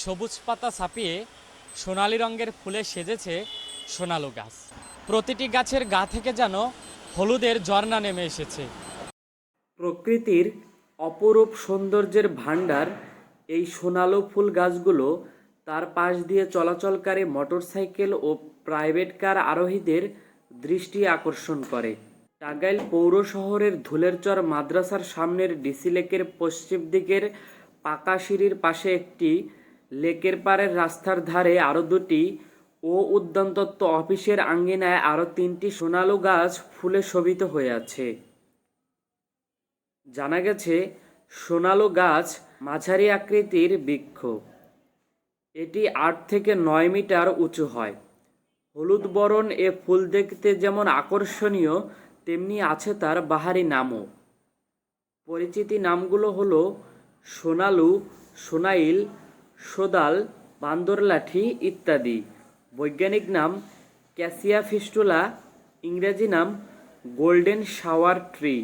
সবুজ পাতা ছাপিয়ে সোনালি রঙের ফুলে সেজেছে সোনালু গাছ। প্রতিটি গাছের গা থেকে যেন হলুদের ঝর্ণা নেমে এসেছে। প্রকৃতির অপরূপ সৌন্দর্যের ভাণ্ডার এই সোনালু ফুল গাছগুলো তার পাশ দিয়ে চলাচলকারী মোটরসাইকেল ও প্রাইভেট কার আরোহীদের দৃষ্টি আকর্ষণ করে। টাঙ্গাইল পৌর শহরের ধুলেরচর মাদ্রাসার সামনের ডিসি লেকের পশ্চিম দিকের পাকা সিঁড়ির পাশে একটি, লেকের পাড়ের রাস্তার ধারে আরও দুটি ও উদ্যানতত্ত্ব অফিসের আঙিনায় আরও 3টি সোনালু গাছ ফুলে শোভিত হয়ে আছে। জানা গেছে সোনালু গাছ মাঝারি আকৃতির বৃক্ষ। এটি 8 থেকে 9 মিটার উঁচু হয়। হলুদ বরণ এ ফুল দেখতে যেমন আকর্ষণীয়, তেমনি আছে তার বাহারি নামও। পরিচিতি নামগুলো হলো সোনালু, সোনাইল, সোদাল, বান্দরলাঠি ইত্যাদি। বৈজ্ঞানিক নাম ক্যাসিয়া ফিস্টুলা, ইংরেজি নাম গোল্ডেন শাওয়ার ট্রি।